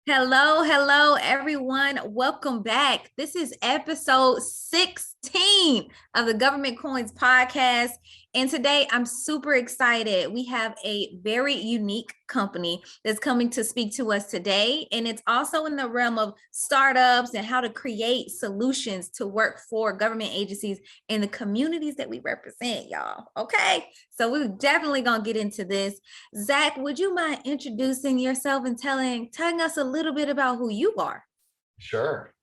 Hello, everyone. Welcome back. This is episode 16 of the Government Coins podcast. And today I'm super excited. We have a very unique company that's coming to speak to us today. And it's also in the realm of startups and how to create solutions to work for government agencies in the communities that we represent, y'all. Okay. So we're definitely going to get into this. Zach, would you mind introducing yourself and telling us a little bit about who you are? Sure.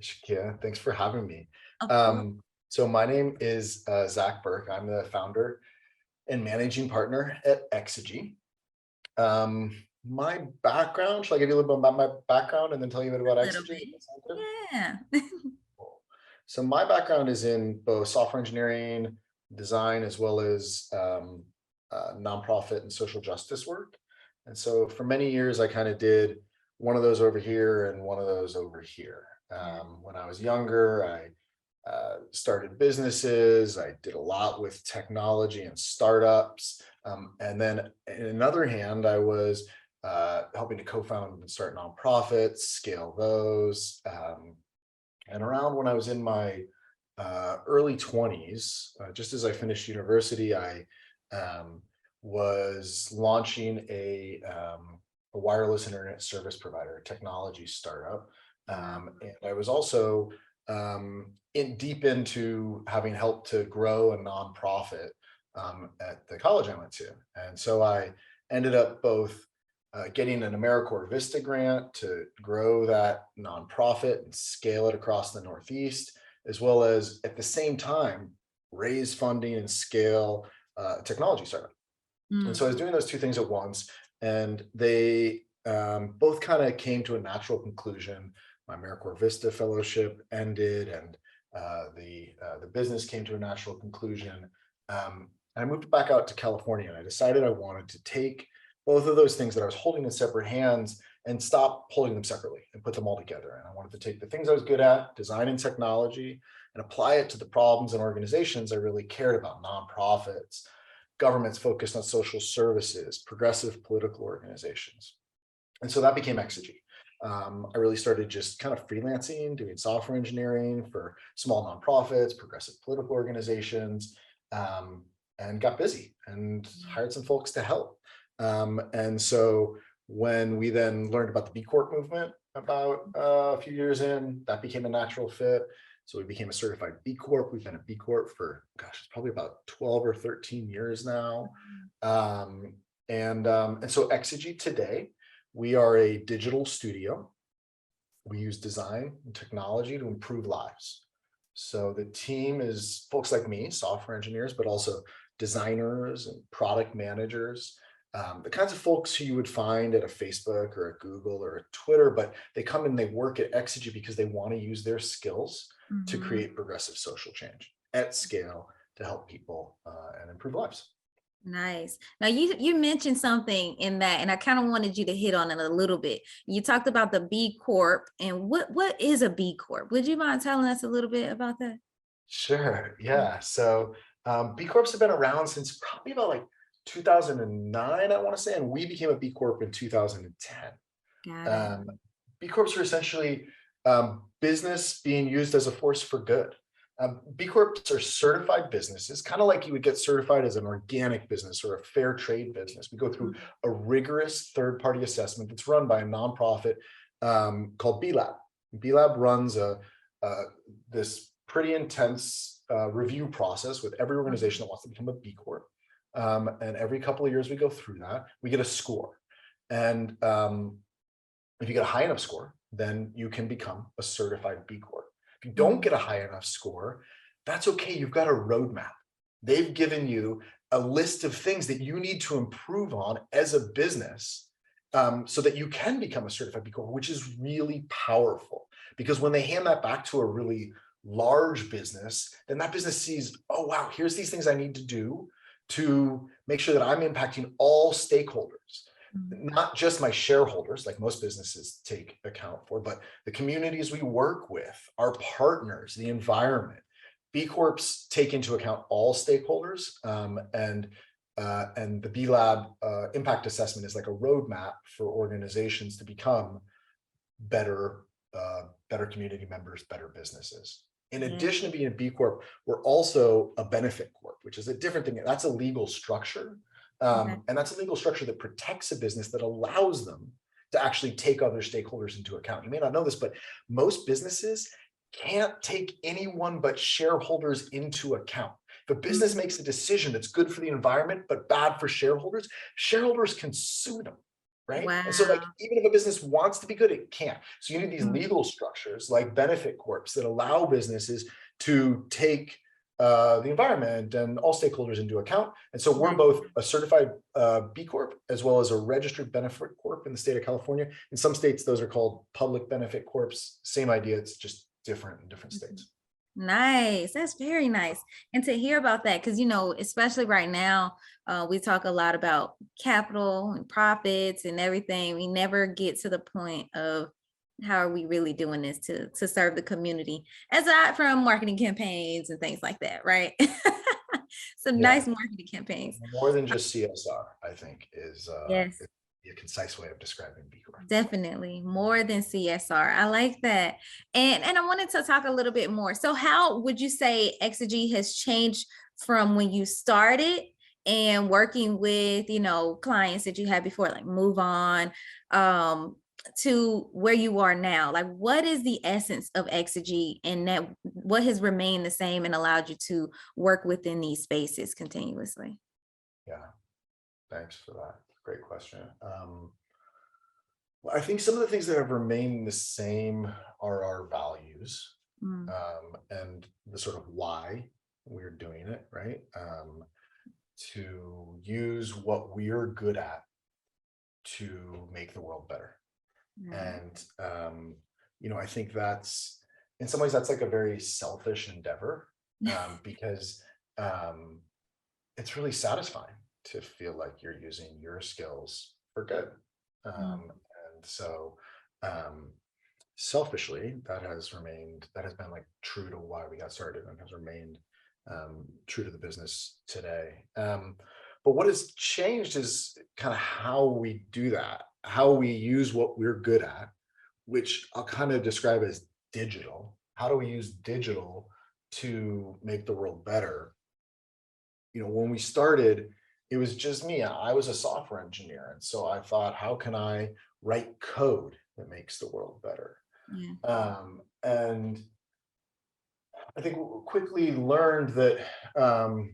ShaKeia, thanks for having me. Of course. So my name is Zach Berke. I'm the founder and managing partner at Exygy. My background, shall I give you a little bit about my background and then tell you a bit about A little Exygy? bit. Yeah. Cool. So my background is in both software engineering, design, as well as nonprofit and social justice work. And so for many years, I kind of did one of those over here and one of those over here. When I was younger, I started businesses. I did a lot with technology and startups. And then in another hand, I was helping to co-found and start nonprofits, scale those. And around when I was in my early 20s, just as I finished university, I was launching a wireless internet service provider, a technology startup. And I was also deep into having helped to grow a nonprofit at the college I went to. And so I ended up both getting an AmeriCorps Vista grant to grow that nonprofit and scale it across the Northeast, as well as at the same time raise funding and scale a technology startup. And so I was doing those two things at once, and they both kind of came to a natural conclusion. My AmeriCorps Vista fellowship ended, and the business came to a natural conclusion. I moved back out to California, and I decided I wanted to take both of those things that I was holding in separate hands and stop holding them separately and put them all together. And I wanted to take the things I was good at, design and technology, and apply it to the problems and organizations I really cared about: nonprofits, governments focused on social services, progressive political organizations. And so that became Exygy. I really started just kind of freelancing, doing software engineering for small nonprofits, progressive political organizations, and got busy and hired some folks to help. And so when we then learned about the BCorp movement about a few years in, that became a natural fit. So we became a certified B Corp. We've been a B Corp for, gosh, it's probably about 12 or 13 years now. And so Exygy today, we are a digital studio. We use design and technology to improve lives. So the team is folks like me, software engineers, but also designers and product managers, the kinds of folks who you would find at a Facebook or a Google or a Twitter, but they come and they work at Exygy because they want to use their skills to create progressive social change at scale to help people and improve lives. Nice. Now you mentioned something in that, and I kind of wanted you to hit on it a little bit. You talked about the B Corp, and what is a B Corp? Would you mind telling us a little bit about that? Sure. Yeah. So B Corps have been around since probably about like 2009, I want to say, and we became a B Corp in 2010. Got it. B Corps are essentially business being used as a force for good. B Corps are certified businesses, kind of like you would get certified as an organic business or a fair trade business. We go through a rigorous third-party assessment that's run by a nonprofit called B-Lab. B-Lab runs this pretty intense review process with every organization that wants to become a B Corp. And every couple of years we go through that, we get a score. And if you get a high enough score, then you can become a certified B Corp. If you don't get a high enough score, that's okay. You've got a roadmap. They've given you a list of things that you need to improve on as a business so that you can become a certified B Corp, which is really powerful. Because when they hand that back to a really large business, then that business sees, oh, wow, here's these things I need to do to make sure that I'm impacting all stakeholders. Not just my shareholders, like most businesses take account for, but the communities we work with, our partners, the environment. B Corps take into account all stakeholders, and the B Lab impact assessment is like a roadmap for organizations to become better, better community members, better businesses. In Yeah. addition to being a B Corp, we're also a benefit corp, which is a different thing. That's a legal structure. Okay. And that's a legal structure that protects a business, that allows them to actually take other stakeholders into account. You may not know this, but most businesses can't take anyone but shareholders into account. If a business makes a decision that's good for the environment, but bad for shareholders, shareholders can sue them. Right. Wow. And so like, even if a business wants to be good, it can't. So you need these legal structures like benefit corps that allow businesses to take the environment and all stakeholders into account. And so we're both a certified B Corp as well as a registered benefit corp in the state of California. In some states, those are called public benefit corps. Same idea, it's just different in different states. Nice. That's very nice. And to hear about that, because, especially right now, we talk a lot about capital and profits and everything. We never get to the point of how are we really doing this to serve the community, aside from marketing campaigns and things like that, right? Some nice marketing campaigns. More than just CSR, I think, is Yes. a concise way of describing B Corp. Definitely more than CSR. I like that. And I wanted to talk a little bit more. So how would you say Exygy has changed from when you started and working with, clients that you had before, like Move On, to where you are now? Like, what is the essence of Exygy, and that what has remained the same and allowed you to work within these spaces continuously? Yeah, thanks for that. Great question. Well, I think some of the things that have remained the same are our values, and the sort of why we're doing it, right? To use what we're good at to make the world better. And, I think that's, in some ways, that's like a very selfish endeavor, because it's really satisfying to feel like you're using your skills for good. And so selfishly, that has been like true to why we got started, and has remained true to the business today. But what has changed is kind of how we do that, how we use what we're good at, which I'll kind of describe as digital. How do we use digital to make the world better? When we started, it was just me. I was a software engineer. And so I thought, how can I write code that makes the world better? And I think we quickly learned that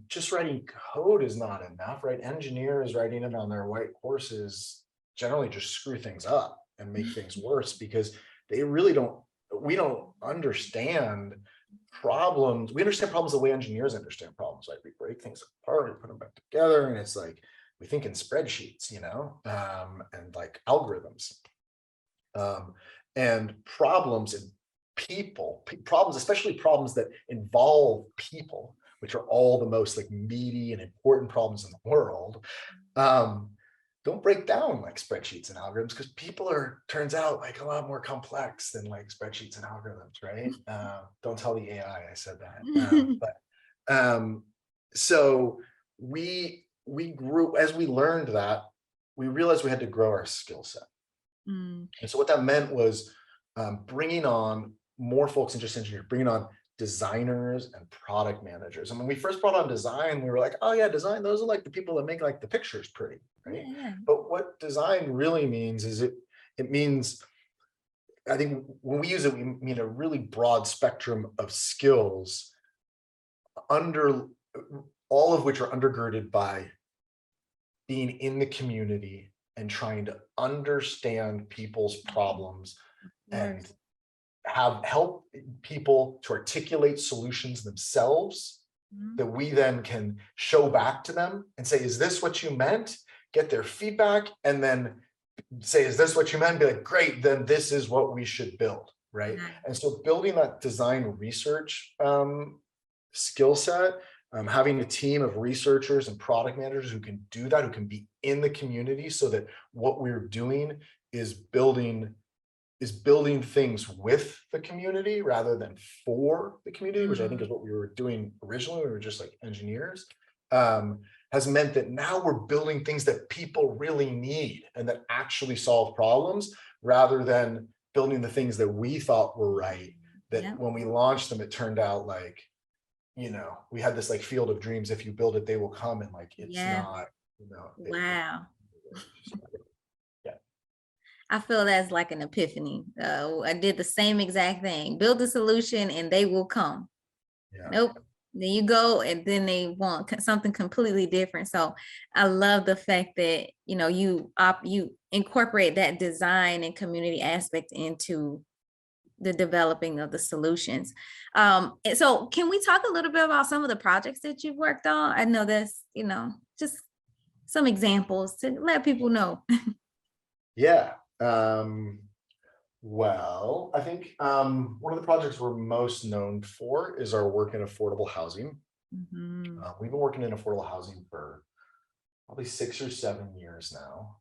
just writing code is not enough, right? Engineers writing it on their white horses generally just screw things up and make things worse, because we don't understand problems. We understand problems the way engineers understand problems. Like, we break things apart, we put them back together, and it's like, we think in spreadsheets, and like algorithms, and problems and problems, especially problems that involve people, which are all the most like meaty and important problems in the world, don't break down like spreadsheets and algorithms, because people turns out like a lot more complex than like spreadsheets and algorithms, right? Don't tell the AI I said that. So we grew, as we learned that, we realized we had to grow our skill set. And so what that meant was bringing on more folks in just engineering, bringing on designers and product managers. And when we first brought on design, we were like, oh yeah, design, those are like the people that make like the pictures pretty, right? Yeah. But what design really means is it means, I think when we use it, we mean a really broad spectrum of skills, under all of which are undergirded by being in the community and trying to understand people's problems and help people to articulate solutions themselves that we then can show back to them and say, is this what you meant? Get their feedback, and then say, is this what you meant? Be like, great, then this is what we should build, right? And so building that design research skill set, having a team of researchers and product managers who can do that, who can be in the community, so that what we're doing is building things with the community rather than for the community, which I think is what we were doing originally. We were just like engineers, has meant that now we're building things that people really need and that actually solve problems, rather than building the things that we thought were right, that when we launched them, it turned out like, we had this like field of dreams. If you build it, they will come. And like, it's not, Wow. Yeah. I feel that's like an epiphany. I did the same exact thing. Build a solution and they will come. Yeah. Nope. Then you go and then they want something completely different. So I love the fact that, you incorporate that design and community aspect into the developing of the solutions. And so can we talk a little bit about some of the projects that you've worked on? I know that's, just some examples to let people know. Yeah. Well, I think one of the projects we're most known for is our work in affordable housing. We've been working in affordable housing for probably 6 or 7 years now.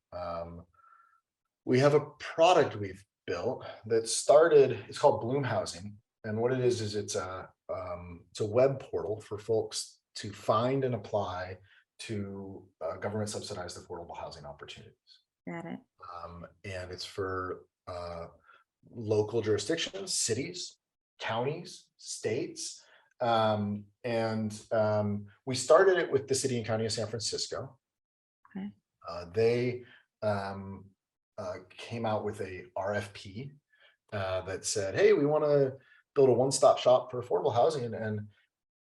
We have a product we've built that started, it's called Bloom Housing. And what it is it's a web portal for folks to find and apply to government subsidized affordable housing opportunities. Got it. And it's for local jurisdictions, cities, counties, states. We started it with the city and county of San Francisco. Okay. They came out with a RFP that said, hey, we want to build a one-stop shop for affordable housing. And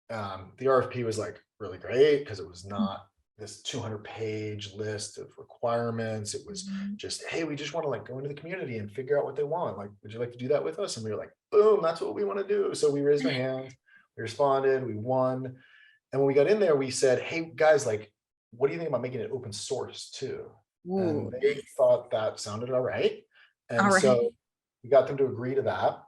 the RFP was like really great because it was not this 200-page list of requirements. It was just, hey, we just want to like go into the community and figure out what they want. Like, would you like to do that with us? And we were like, boom, that's what we want to do. So we raised our hands, we responded, we won. And when we got in there, we said, hey guys, like, what do you think about making it open source too? Ooh. And they thought that sounded all right. And so we got them to agree to that.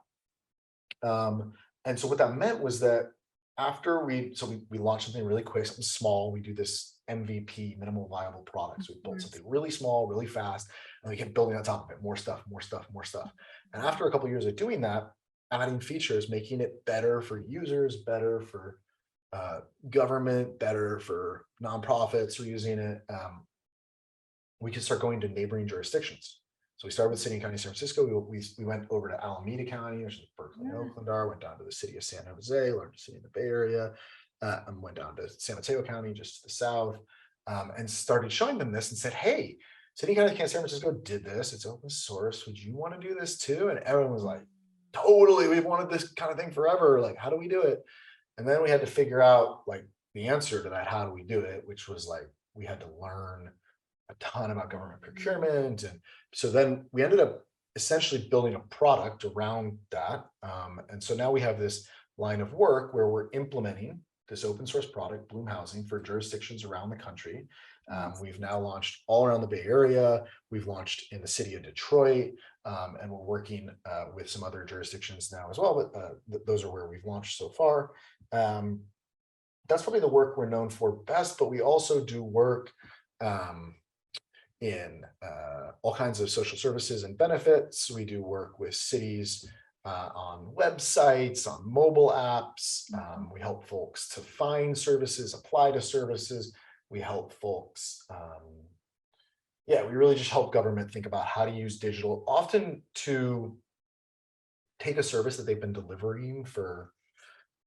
And so what that meant was that after we launched something really quick, something small. We do this MVP, minimal viable product. So we built something really small, really fast, and we kept building on top of it, more stuff. And after a couple of years of doing that, adding features, making it better for users, better for government, better for nonprofits who are using it, we could start going to neighboring jurisdictions. So we started with City and County of San Francisco. We went over to Alameda County, which is Berkeley and Oakland are, went down to the city of San Jose, largest city in the Bay Area, and went down to San Mateo County, just to the south, and started showing them this and said, hey, City and County of San Francisco did this. It's open source. Would you want to do this too? And everyone was like, totally. We've wanted this kind of thing forever. Like, how do we do it? And then we had to figure out like the answer to that, how do we do it? Which was like, we had to learn a ton about government procurement. And so then we ended up essentially building a product around that. And so now we have this line of work where we're implementing this open source product, Bloom Housing, for jurisdictions around the country. We've now launched all around the Bay Area. We've launched in the city of Detroit, and we're working with some other jurisdictions now as well, but those are where we've launched so far. That's probably the work we're known for best, but we also do work in all kinds of social services and benefits. We do work with cities on websites, on mobile apps. We help folks to find services, apply to services. We help folks, we really just help government think about how to use digital, often to take a service that they've been delivering for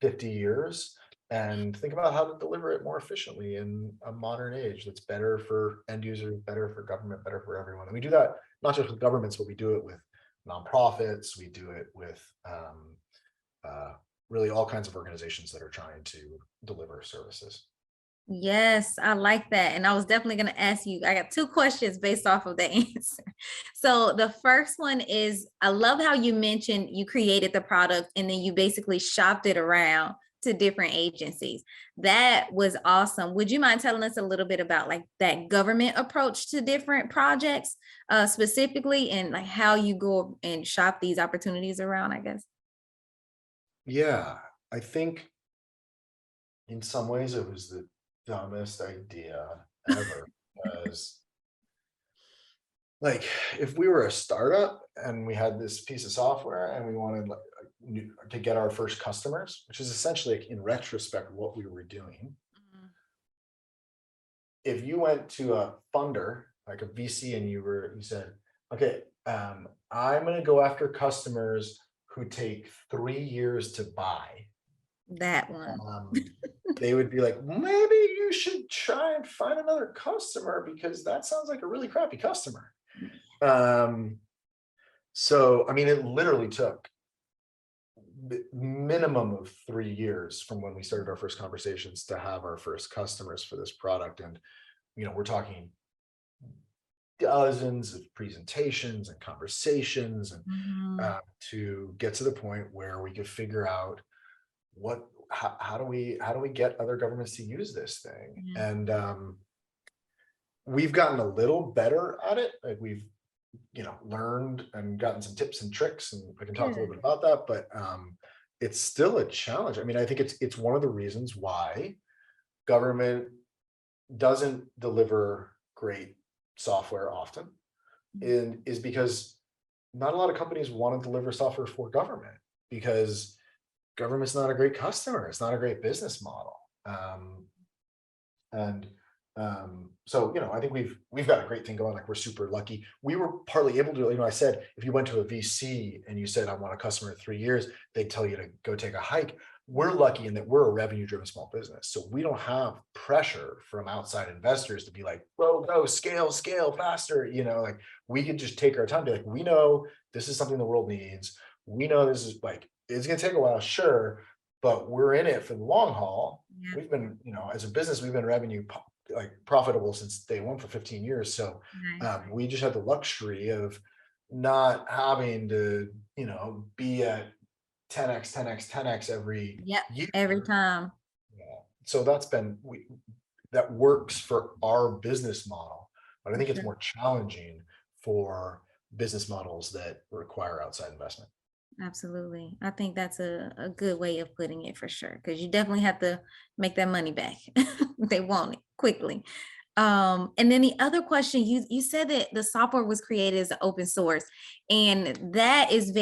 50 years and think about how to deliver it more efficiently in a modern age that's better for end users, better for government, better for everyone. And we do that not just with governments, but we do it with nonprofits. We do it with really all kinds of organizations that are trying to deliver services. Yes, I like that. And I was definitely going to ask you, I got 2 questions based off of the answer. So the first one is, I love how you mentioned you created the product and then you basically shopped it around to different agencies. That was awesome. Would you mind telling us a little bit about like that government approach to different projects specifically, and like how you go and shop these opportunities around, I guess? Yeah, I think in some ways it was the dumbest idea ever, because like if we were a startup and we had this piece of software and we wanted like to get our first customers, which is essentially in retrospect what we were doing. If you went to a funder like a VC and you said, okay, I'm going to go after customers who take 3 years to buy. That one. They would be like, maybe you should try and find another customer because that sounds like a really crappy customer. So, I mean, it literally took minimum of 3 years from when we started our first conversations to have our first customers for this product. And, we're talking dozens of presentations and conversations and to get to the point where we could figure out how do we get other governments to use this thing. And we've gotten a little better at it. Like we've learned and gotten some tips and tricks, and I can talk a little bit about that, but it's still a challenge. I mean, I think it's one of the reasons why government doesn't deliver great software often, and is because not a lot of companies want to deliver software for government, because government's not a great customer. It's not a great business model. So, I think we've got a great thing going. Like, we're super lucky. We were partly able to, I said, if you went to a VC and you said, I want a customer in 3 years, they'd tell you to go take a hike. We're lucky in that we're a revenue driven small business. So we don't have pressure from outside investors to be like, go scale faster. Like, we could just take our time, be like, we know this is something the world needs. We know this is like, it's going to take a while, sure, but we're in it for the long haul. We've been, as a business, we've been revenue profitable since day one for 15 years. So we just have the luxury of not having to, be at 10x every year. Every time. So that works for our business model, but I think it's more challenging for business models that require outside investment. Absolutely. I think that's a good way of putting it, for sure, because you definitely have to make that money back. They want it quickly. And then the other question, you said that the software was created as an open source, and that is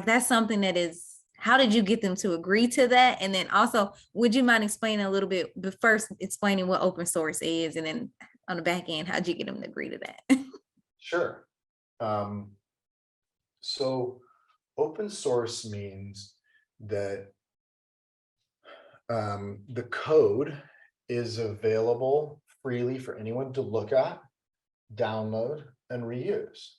that's something that is, how did you get them to agree to that? And then also, would you mind explaining a little bit, but first explaining what open source is, and then on the back end, how'd you get them to agree to that? Sure. So open source means that the code is available freely for anyone to look at, download, and reuse.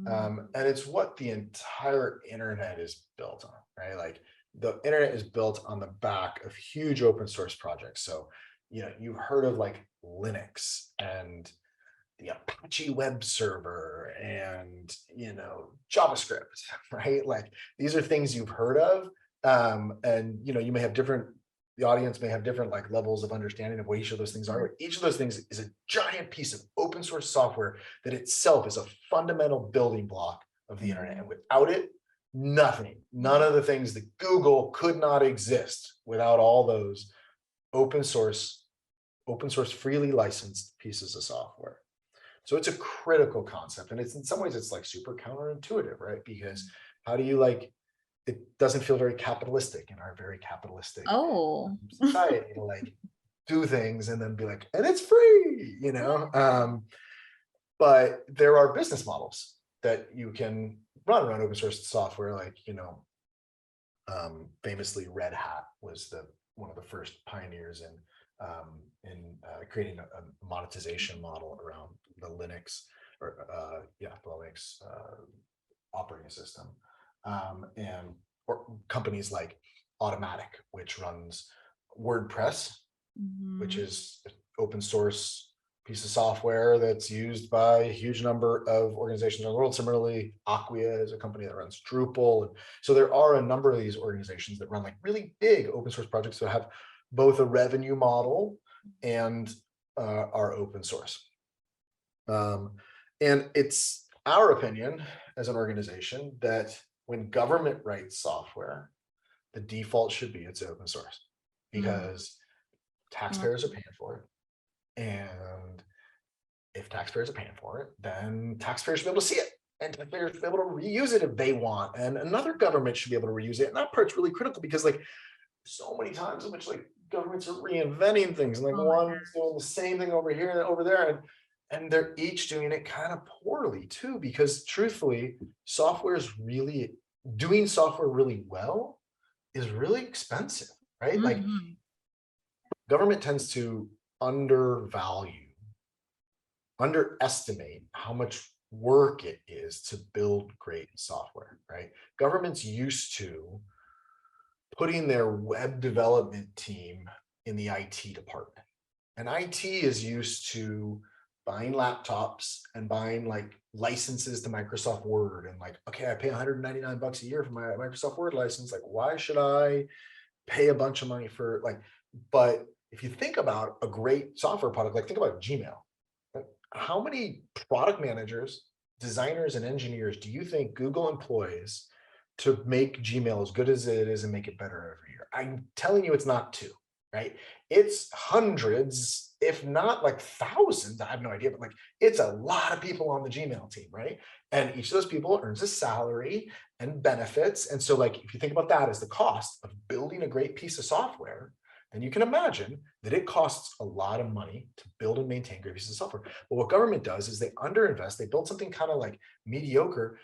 And it's what the entire internet is built on, right? Like, the internet is built on the back of huge open source projects. So, you've heard of like Linux and the Apache web server and, JavaScript, right? Like, these are things you've heard of. And, you may have the audience may have different like levels of understanding of what each of those things are. But each of those things is a giant piece of open source software that itself is a fundamental building block of the internet. And without it, none of the things that Google could not exist without all those open source freely licensed pieces of software. So it's a critical concept, and it's in some ways it's like super counterintuitive, right? Because how do you it doesn't feel very capitalistic in our very capitalistic society to like do things and then be like, and it's free, but there are business models that you can run around open source software, like, famously Red Hat was one of the first pioneers in creating a monetization model around the Linux the Linux operating system. Or companies like Automatic, which runs WordPress, which is an open source piece of software that's used by a huge number of organizations in the world. Similarly, Acquia is a company that runs Drupal. And so there are a number of these organizations that run like really big open source projects that have both a revenue model and are open source. And it's our opinion as an organization that when government writes software, the default should be it's open source, because taxpayers are paying for it. And if taxpayers are paying for it, then taxpayers should be able to see it, and taxpayers should be able to reuse it if they want. And another government should be able to reuse it. And that part's really critical, because like so many times in which like governments are reinventing things, and like one's doing the same thing over here and over there. And they're each doing it kind of poorly too, because truthfully, doing software really well is really expensive, right? Like Mhm. government tends to underestimate how much work it is to build great software, right? Government's used to putting their web development team in the IT department. And IT is used to buying laptops and buying like licenses to Microsoft Word and like, okay, I pay $199 a year for my Microsoft Word license. Like, why should I pay a bunch of money for like, but if you think about a great software product, like think about Gmail. Like, how many product managers, designers, and engineers do you think Google employs to make Gmail as good as it is and make it better every year? I'm telling you, it's not two, right? It's hundreds, if not like thousands. I have no idea, but like it's a lot of people on the Gmail team, right? And each of those people earns a salary and benefits. And so, like, if you think about that as the cost of building a great piece of software, then you can imagine that it costs a lot of money to build and maintain great pieces of software. But what government does is they underinvest, they build something kind of like mediocre.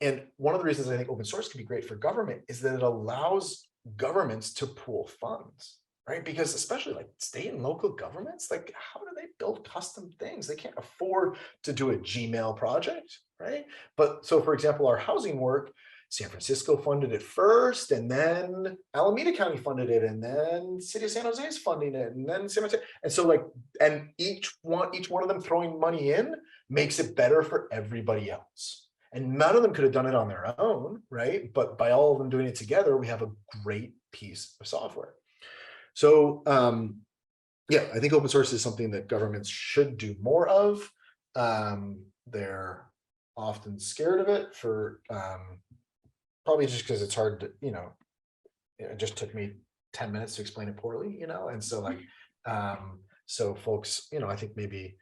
And one of the reasons I think open source can be great for government is that it allows governments to pool funds, right? Because especially like state and local governments, like how do they build custom things? They can't afford to do a Gmail project, right? But so for example, our housing work, San Francisco funded it first, and then Alameda County funded it, and then City of San Jose is funding it, and then San Mateo. And so like, and each one of them throwing money in makes it better for everybody else. And none of them could have done it on their own, right? But by all of them doing it together, we have a great piece of software. So yeah, I think open source is something that governments should do more of. They're often scared of it for probably just because it's hard to, it just took me 10 minutes to explain it poorly, and so like, so folks, I think maybe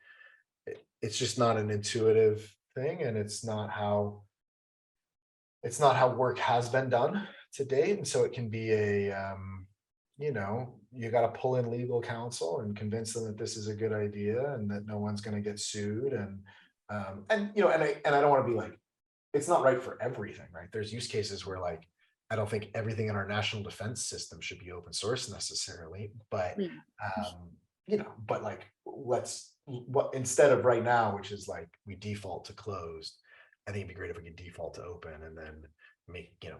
it's just not an intuitive thing, and it's not how work has been done to date. And so it can be you got to pull in legal counsel and convince them that this is a good idea and that no one's going to get sued. And I don't want to be like, it's not right for everything, right? There's use cases where like, I don't think everything in our national defense system should be open source necessarily, but but like instead of right now, which is like we default to closed, I think it'd be great if we could default to open and then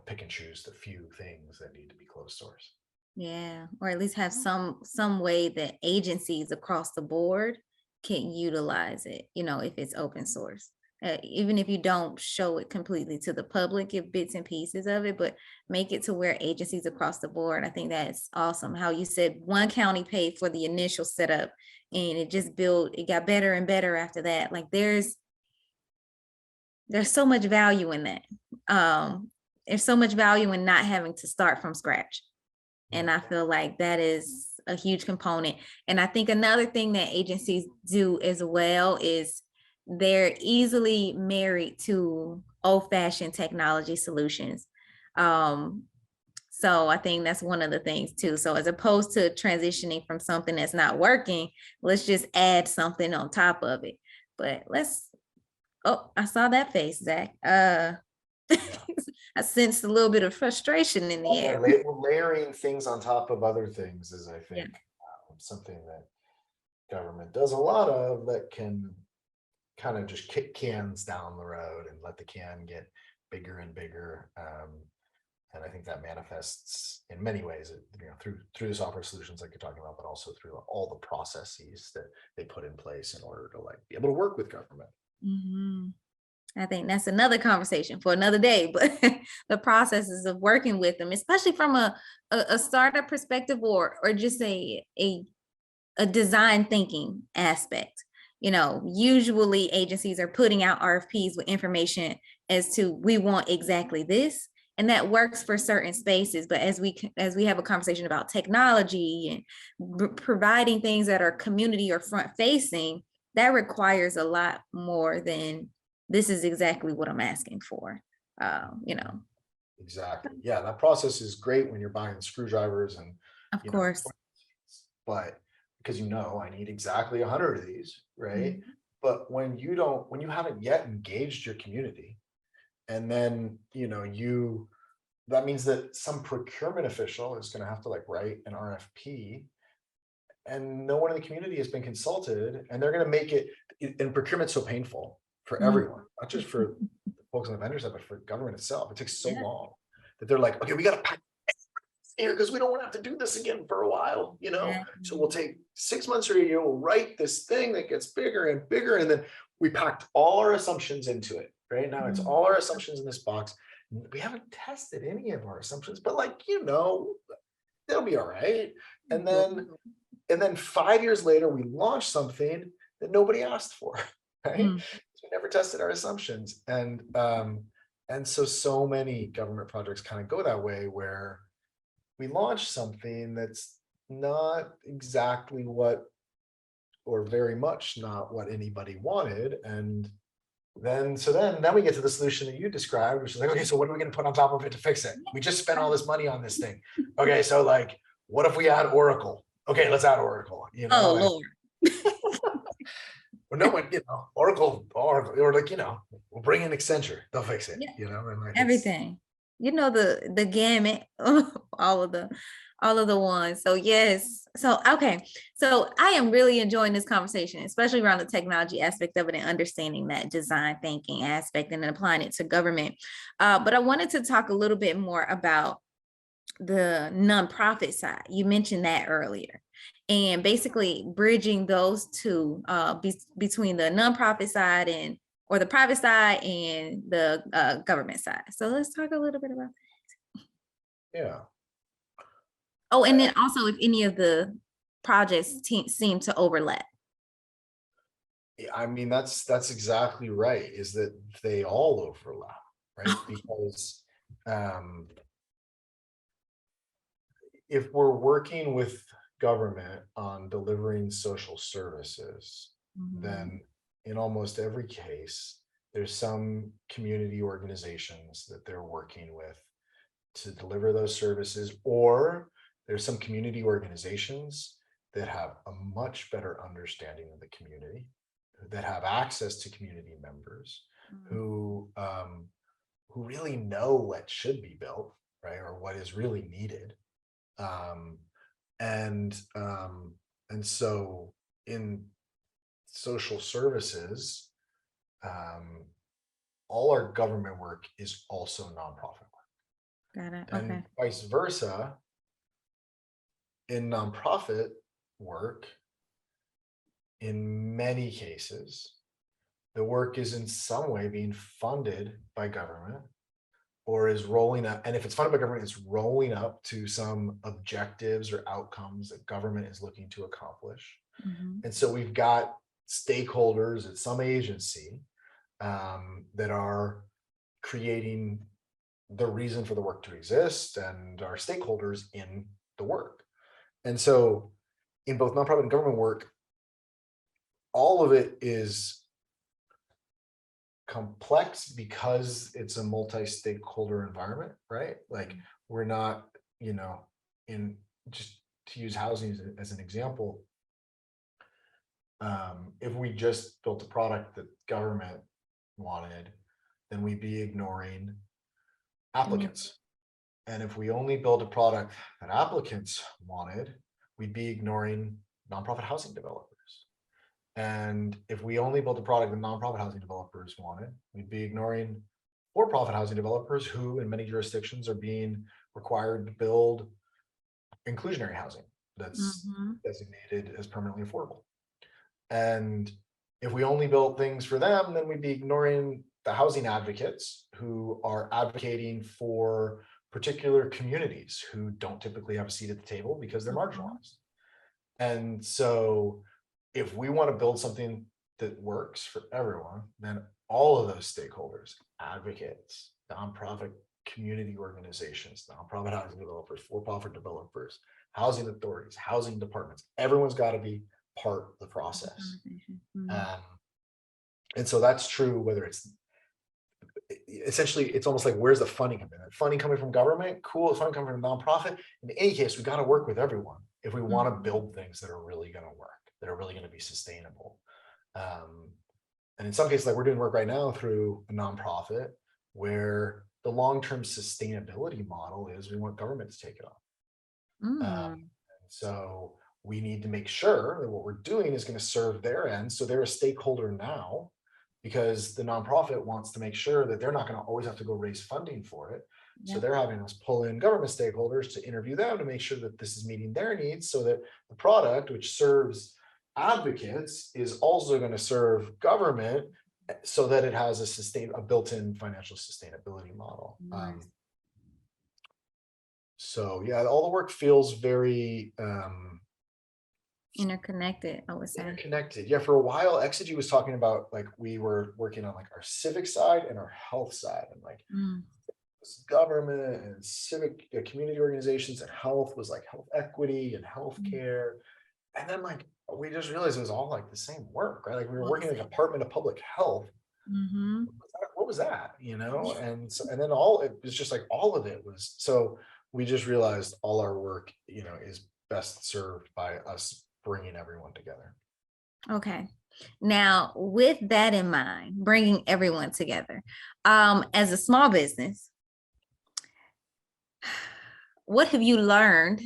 pick and choose the few things that need to be closed source. Yeah, or at least have some way that agencies across the board can utilize it, if it's open source. Even if you don't show it completely to the public, give bits and pieces of it, but make it to where agencies across the board. I think that's awesome. How you said one county paid for the initial setup and it got better and better after that. Like there's so much value in that. There's so much value in not having to start from scratch. And I feel like that is a huge component. And I think another thing that agencies do as well is they're easily married to old-fashioned technology solutions. So I think that's one of the things too. So as opposed to transitioning from something that's not working, let's just add something on top of it. But I saw that face, Zach. I sensed a little bit of frustration in the air. Layering things on top of other things is, I think, something that government does a lot of, that can kind of just kick cans down the road and let the can get bigger and bigger. And I think that manifests in many ways, through the software solutions like you're talking about, but also through all the processes that they put in place in order to like be able to work with government. Mm-hmm. I think that's another conversation for another day, but the processes of working with them, especially from a startup perspective or just a design thinking aspect. Usually agencies are putting out RFPs with information as to we want exactly this, and that works for certain spaces. But as we have a conversation about technology and providing things that are community or front facing, that requires a lot more than this is exactly what I'm asking for. Exactly. Yeah, that process is great when you're buying screwdrivers and of course, but because I need exactly 100 of these, right? But when you haven't yet engaged your community, and then, that means that some procurement official is going to have to like write an RFP, and no one in the community has been consulted, and they're going to make it, and procurement's so painful for everyone, not just for the folks on the vendor side, but for government itself. It takes so long that they're like, okay, we got to pack here because we don't want to have to do this again for a while, So we'll take 6 months or a year, we'll write this thing that gets bigger and bigger, and then we packed all our assumptions into it. Right now, it's all our assumptions in this box. We haven't tested any of our assumptions, but they'll be all right. And then 5 years later, we launch something that nobody asked for, right? We never tested our assumptions, and so many government projects kind of go that way, where we launch something that's not exactly what, or very much not what anybody wanted, and then we get to the solution that you described, which is like, okay, so what are we going to put on top of it to fix it? We just spent all this money on this thing. Okay, so like, what if we add Oracle? Okay, let's add Oracle. Oh Lord. Or no one, Oracle, or like, we'll bring in Accenture, they'll fix it. Yeah. And like Everything. The gamut, all of the ones. So yes. So okay. So I am really enjoying this conversation, especially around the technology aspect of it and understanding that design thinking aspect and then applying it to government. But I wanted to talk a little bit more about the nonprofit side. You mentioned that earlier, and basically bridging those two between the nonprofit side or the private side and the government side. So let's talk a little bit about that. Yeah. Oh, and then also if any of the projects seem to overlap. I mean, that's exactly right, is that they all overlap, right? Because if we're working with government on delivering social services, then in almost every case, there's some community organizations that they're working with to deliver those services, or there's some community organizations that have a much better understanding of the community, that have access to community members who really know what should be built, right, or what is really needed. And so in social services, all our government work is also nonprofit work. Got it. And okay. vice versa, in nonprofit work, in many cases, the work is in some way being funded by government, or is rolling up. And if it's funded by government, it's rolling up to some objectives or outcomes that government is looking to accomplish. And so we've got stakeholders at some agency that are creating the reason for the work to exist, and are stakeholders in the work. And so in both nonprofit and government work, all of it is complex because it's a multi-stakeholder environment, right? Like, we're not, in, just to use housing as an example, if we just built a product that government wanted, then we'd be ignoring applicants. And if we only build a product that applicants wanted, we'd be ignoring nonprofit housing developers. And if we only built a product that nonprofit housing developers wanted, we'd be ignoring for-profit housing developers who in many jurisdictions are being required to build inclusionary housing that's designated as permanently affordable. And if we only built things for them, then we'd be ignoring the housing advocates who are advocating for particular communities who don't typically have a seat at the table because they're marginalized. And so if we want to build something that works for everyone, then all of those stakeholders, advocates, nonprofit community organizations, nonprofit housing developers, for-profit developers, housing authorities, housing departments, everyone's got to be part of the process. And so that's true whether it's, essentially, it's almost like, where's the funding coming in? Funding coming from government? Cool. Funding coming from nonprofit? In any case, we got to work with everyone if we want to build things that are really going to work, that are really going to be sustainable. And in some cases, like we're doing work right now through a nonprofit where the long-term sustainability model is we want government to take it on. So we need to make sure that what we're doing is going to serve their end. So they're a stakeholder now, because the nonprofit wants to make sure that they're not going to always have to go raise funding for it. So they're having us pull in government stakeholders to interview them to make sure that this is meeting their needs, so that the product, which serves advocates, is also going to serve government, so that it has a built-in financial sustainability model. So yeah, all the work feels very interconnected, I would say. Interconnected. Yeah, for a while, Exygy was talking about like we were working on like our civic side and our health side, and like government and civic community organizations, and health was like health equity and healthcare. And then like we just realized it was all like the same work, right? Like we were working in the Department of Public Health. What was that, you know? And so, and then it was just like all of it was. So we just realized all our work, you know, is best served by us bringing everyone together. Okay. Now, with that in mind, bringing everyone together, as a small business, what have you learned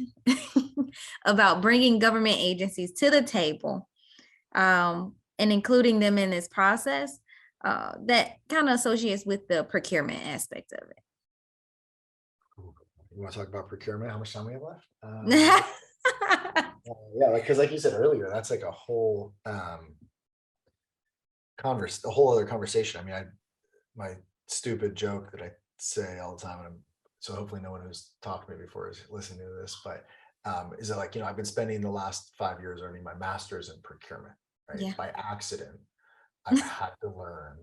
about bringing government agencies to the table, and including them in this process, that kind of associates with the procurement aspect of it? You want to talk about procurement? How much time we have left? Yeah, because like you said earlier, that's like a whole a whole other conversation. I mean, my stupid joke that I say all the time, and so hopefully no one who's talked to me before is listening to this, but is it like, you know, I've been spending the last 5 years earning my master's in procurement, right? Yeah. By accident, I've had to learn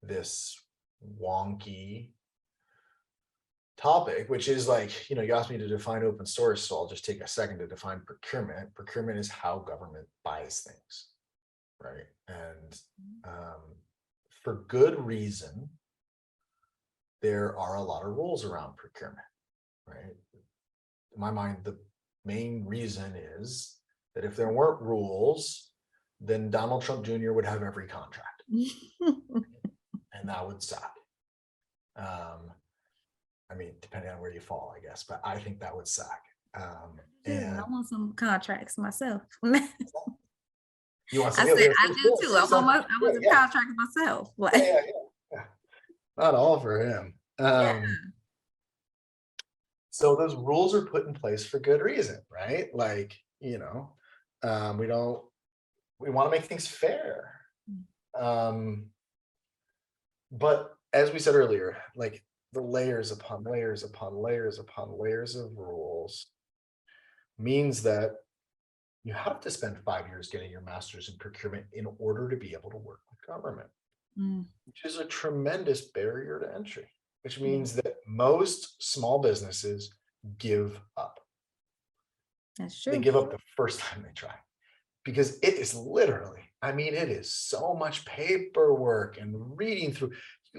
this wonky topic, which is like, you know, you asked me to define open source, so I'll just take a second to define procurement. Procurement is how government buys things, right? And for good reason, there are a lot of rules around procurement, right? In my mind, the main reason is that if there weren't rules, then Donald Trump Jr. would have every contract, and that would suck. I mean, depending on where you fall, I guess, but I think that would suck. And I want some contracts myself. You want I to said I do too. I want some contracts myself. Like, yeah. Not all for him. So those rules are put in place for good reason, right? Like, you know, we want to make things fair. But as we said earlier, like the layers upon layers upon layers upon layers of rules means that you have to spend 5 years getting your master's in procurement in order to be able to work with government, which is a tremendous barrier to entry, which means that most small businesses give up. That's true. They give up the first time they try, because it is literally, I mean, it is so much paperwork and reading through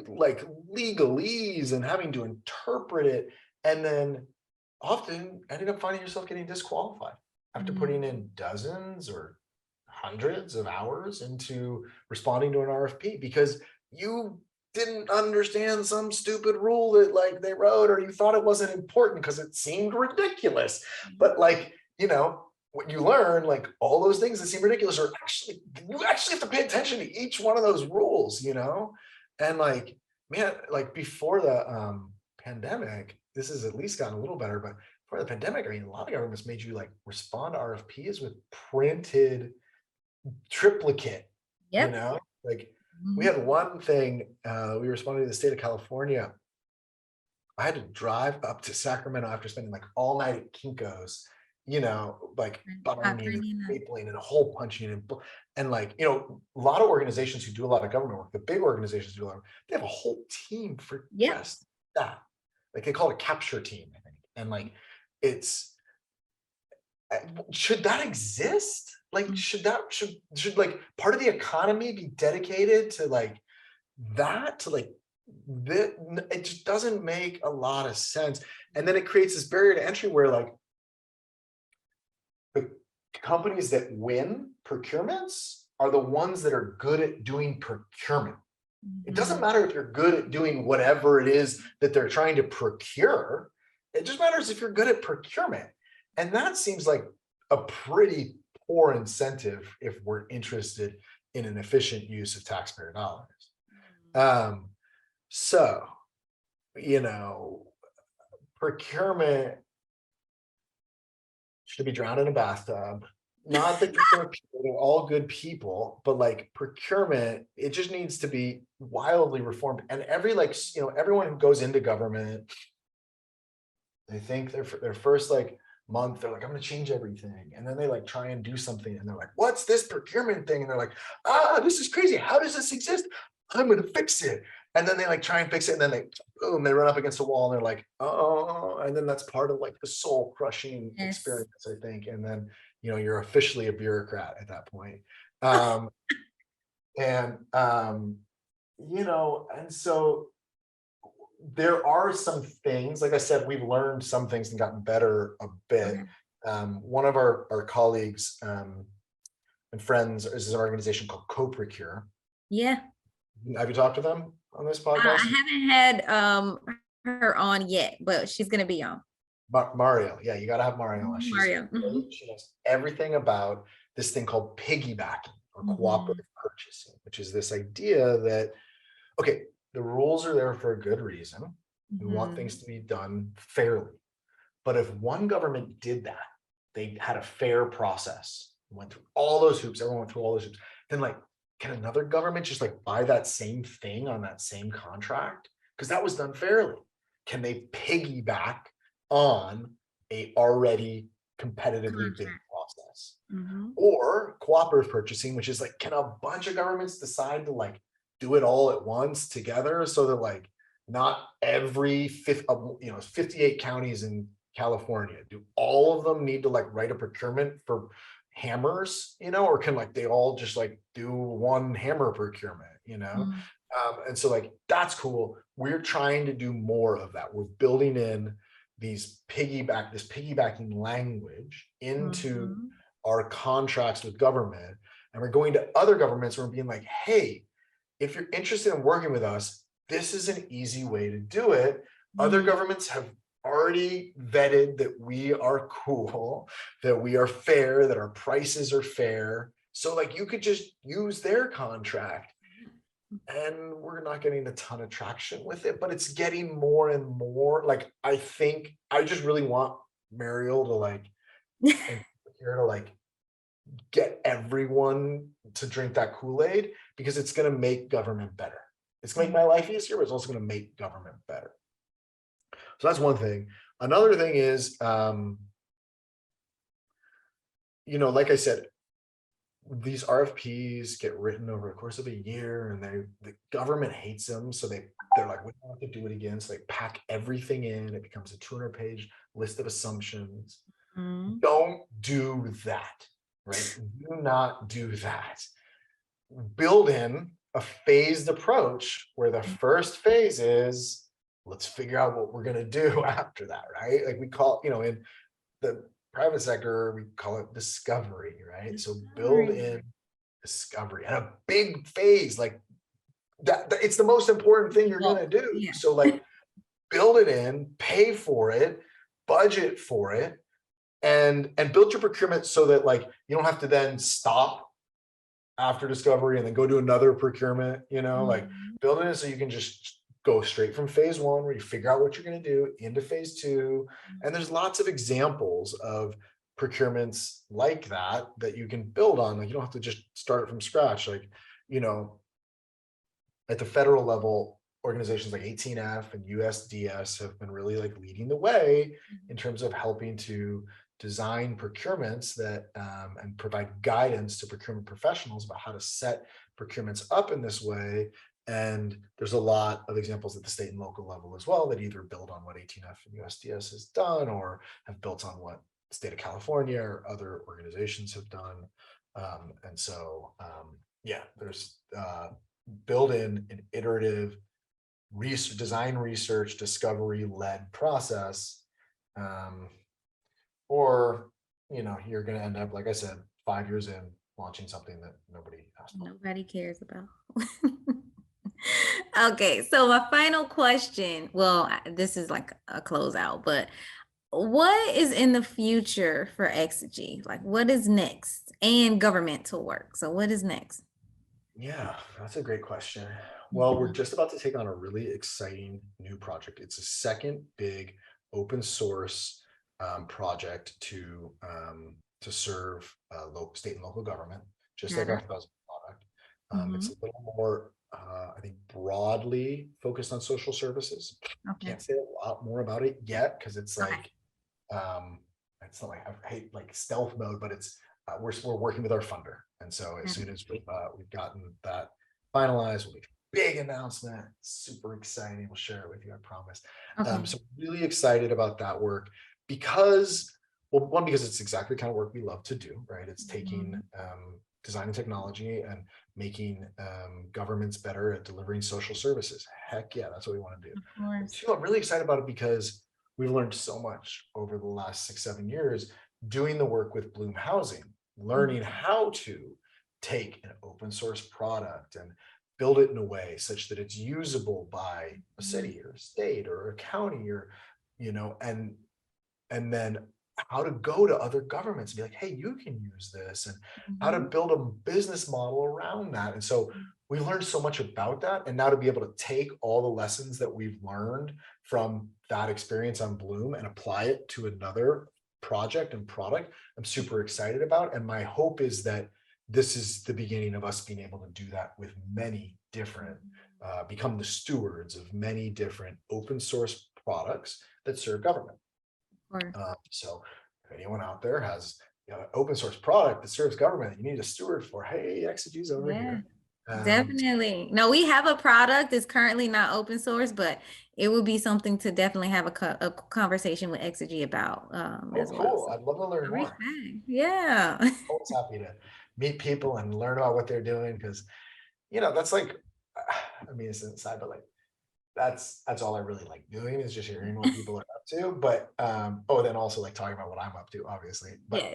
like legalese and having to interpret it. And then often ended up finding yourself getting disqualified after putting in dozens or hundreds of hours into responding to an RFP because you didn't understand some stupid rule that like they wrote, or you thought it wasn't important because it seemed ridiculous. But like, you know, what you learn, like all those things that seem ridiculous are actually, you actually have to pay attention to each one of those rules, you know? And like, man, like before the pandemic, this has at least gotten a little better, but before the pandemic, I mean, a lot of governments made you like respond to RFPs with printed triplicate, you know? Like we had one thing, we responded to the state of California. I had to drive up to Sacramento after spending like all night at Kinko's, you know, like binding and stapling and hole punching and like, you know, a lot of organizations who do a lot of government work, the big organizations do a lot, they have a whole team for just that. Like they call it a capture team, I think. And like, it's, should that exist? Like, should like part of the economy be dedicated to like that, to like, it just doesn't make a lot of sense. And then it creates this barrier to entry where like the companies that win procurements are the ones that are good at doing procurement. It doesn't Mhm. matter if you're good at doing whatever it is that they're trying to procure. It just matters if you're good at procurement. And that seems like a pretty poor incentive if we're interested in an efficient use of taxpayer dollars. Um, so, you know, procurement should be drowned in a bathtub. Not that procurement people are all good people, but like procurement, it just needs to be wildly reformed. And every like, everyone who goes into government, they think their first like month, they're like, I'm gonna change everything. And then they like try and do something and they're like, what's this procurement thing? And they're like, this is crazy. How does this exist? I'm gonna fix it. And then they like try and fix it. And then they run up against a wall and they're like, oh, and then that's part of like the soul crushing Yes. experience, I think. And then, you're officially a bureaucrat at that point. Um, and so there are some things, like I said, we've learned some things and gotten better a bit. Okay. One of our colleagues and friends is an organization called CoProcure. Yeah. Have you talked to them on this I podcast? haven't had her on yet, but she's gonna be on. Mario, yeah, you got to have Mario on. She's Mario. Mhm. she knows everything about this thing called piggybacking or Mhm. cooperative purchasing, which is this idea that, okay, the rules are there for a good reason. We want things Mhm. to be done fairly. But if one government did that, they had a fair process, went through all those hoops, everyone went through all those hoops, then like, can another government just like buy that same thing on that same contract? Because that was done fairly. Can they piggyback on a already competitively bid Contract. process? Mhm. Or cooperative purchasing, which is like, can a bunch of governments decide to like do it all at once together so that like not every 58 counties in California, do all of them need to like write a procurement for hammers, or can like they all just like do one hammer procurement? Mhm. And so like that's cool. We're trying to do more of that. We're building in this piggybacking language into Mhm. our contracts with government. And we're going to other governments and we're being like, hey, if you're interested in working with us, this is an easy way to do it. Other Mhm. governments have already vetted that we are cool, that we are fair, that our prices are fair. So like you could just use their contract, and we're not getting a ton of traction with it, but it's getting more and more. Like I think I just really want Mariel to like, and here to like get everyone to drink that Kool-Aid, because it's going to make government better. It's going to make my life easier, but it's also going to make government better. So that's one thing. Another thing is, like I said, these RFPs get written over the course of a year, and the government hates them, so they're like, we don't have to do it again. So they pack everything in. It becomes a 200-page list of assumptions. Mhm. Don't do that, right? Do not do that. Build in a phased approach where the first phase is, let's figure out what we're going to do after that, right? Like we call, in the private sector, we call it discovery, right? So build Discovery. in discovery and a big phase like that. It's the most important thing you're going Well, to do. yeah. So like build it in, pay for it, budget for it, and build your procurement so that like you don't have to then stop after discovery and then go do another procurement, like Mhm. build it in so you can just go straight from phase one where you figure out what you're going to do into phase two. And there's lots of examples of procurements like that you can build on. Like you don't have to just start it from scratch. Like, you know, at the federal level, organizations like 18F and USDS have been really like leading the way in terms of helping to design procurements that and provide guidance to procurement professionals about how to set procurements up in this way. And there's a lot of examples at the state and local level as well that either build on what 18F and USDS has done or have built on what the state of California or other organizations have done. Yeah, there's build in an iterative design, research, discovery led process. Or, you're going to end up, like I said, 5 years in, launching something that nobody asked for. Nobody cares about. Okay, so my final question, well, this is like a closeout, but what is in the future for Exygy? Like, what is next? And governmental work. So what is next? Yeah, that's a great question. Well, we're just about to take on a really exciting new project. It's a second big open source project to serve local, state and local government, just like our Fuzz product. It's a little more, I think, broadly focused on social services. Okay. Can't say a lot more about it yet because it's Okay. like, it's not like I hate like stealth mode, but it's we're working with our funder, and so as soon as we've gotten that finalized, we'll make a big announcement. Super exciting. We'll share it with you, I promise. Okay. So really excited about that work because, well, one, because it's exactly the kind of work we love to do, right? It's taking design and technology and making governments better at delivering social services. Heck yeah, that's what we want to do. Of course. But two, I'm really excited about it because we've learned so much over the last 6-7 years doing the work with Bloom Housing, learning how to take an open source product and build it in a way such that it's usable by a city or a state or a county, or, you know, and then how to go to other governments and be like, hey, you can use this, and how to build a business model around that. And so we learned so much about that. And now to be able to take all the lessons that we've learned from that experience on Bloom and apply it to another project and product, I'm super excited about. And my hope is that this is the beginning of us being able to do that with many different, become the stewards of many different open source products that serve government. So if anyone out there has an open source product that serves government that you need a steward for, hey, Exygy's over here. Definitely. No, we have a product that's currently not open source, but it would be something to definitely have a conversation with Exygy about as well. Cool. I'd love to learn more. Yeah. Always happy to meet people and learn about what they're doing, because, you know, that's like, I mean, it's inside, but like, that's all I really like doing, is just hearing what people are up to. But then also like talking about what I'm up to, obviously. But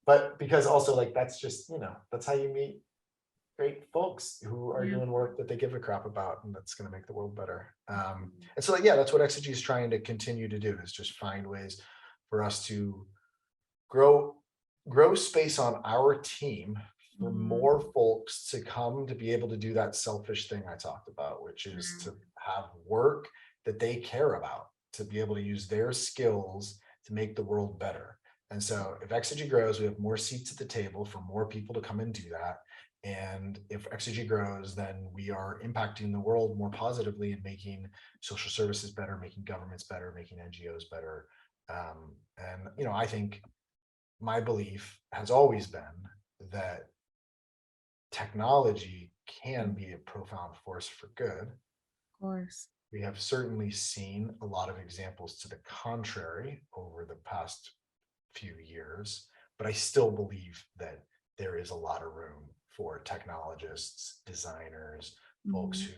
but because also like that's just, you know, that's how you meet great folks who are doing work that they give a crap about, and that's going to make the world better. And so like, yeah, that's what Exygy is trying to continue to do, is just find ways for us to grow space on our team for more folks to come to be able to do that selfish thing I talked about, which is to have work that they care about, to be able to use their skills to make the world better. And so if Exygy grows, we have more seats at the table for more people to come and do that. And if Exygy grows, then we are impacting the world more positively and making social services better, making governments better, making NGOs better. And, you know, I think my belief has always been that technology can be a profound force for good. Of course. We have certainly seen a lot of examples to the contrary over the past few years, but I still believe that there is a lot of room for technologists, designers, folks who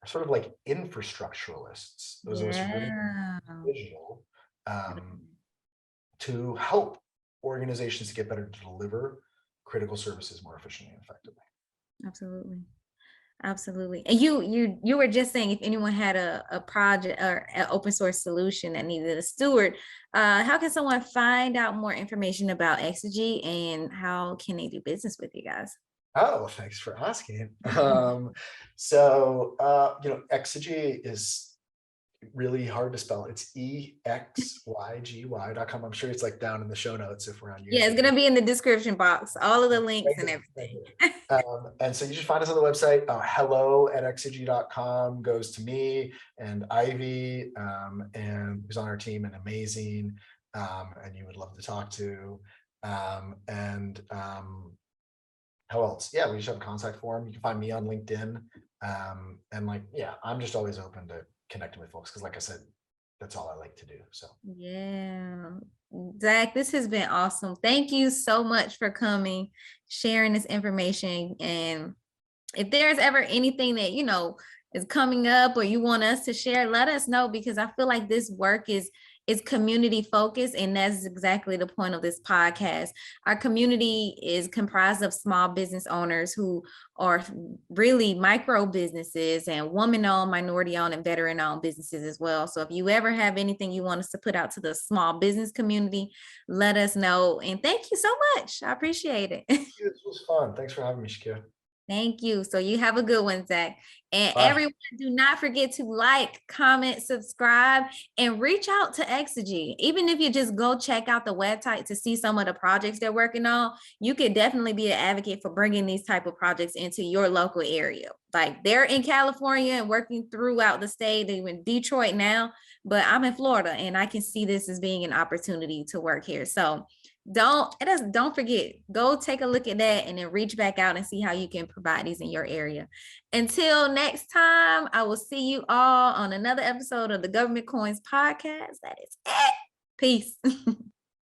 are sort of like infrastructuralists, those of us who really digital, to help organizations get better to deliver critical services more efficiently and effectively. Absolutely. And you were just saying, if anyone had a project or an open source solution that needed a steward, how can someone find out more information about Exygy, and how can they do business with you guys? Oh, thanks for asking. So you know, Exygy is really hard to spell. It's EXYGY.com. I'm sure it's like down in the show notes if we're on YouTube. Yeah, it's gonna be in the description box, all of the links and everything. And so you should find us on the website. hello@exygy.com goes to me and Ivy, and who's on our team and amazing, and you would love to talk to. How else? Yeah, we just have a contact form. You can find me on LinkedIn. And like, yeah, I'm just always open to connecting with folks, because like I said, that's all I like to do. So yeah, Zach, this has been awesome. Thank you so much for coming, sharing this information. And if there's ever anything that, you know, is coming up or you want us to share, let us know, because I feel like this work is is community focused, and that's exactly the point of this podcast. Our community is comprised of small business owners who are really micro businesses and woman-owned, minority-owned, and veteran-owned businesses as well. So if you ever have anything you want us to put out to the small business community, let us know. And thank you so much. I appreciate it. This was fun. Thanks for having me, ShaKeia. Thank you. So you have a good one, Zach. And Bye. everyone, do not forget to like, comment, subscribe, and reach out to Exygy. Even if you just go check out the website to see some of the projects they're working on, you could definitely be an advocate for bringing these type of projects into your local area. Like they're in California and working throughout the state. They're in Detroit now, but I'm in Florida and I can see this as being an opportunity to work here. So don't forget, go take a look at that and then reach back out and see how you can provide these in your area. Until next time, I will see you all on another episode of the Government Coins podcast. That is it. Peace.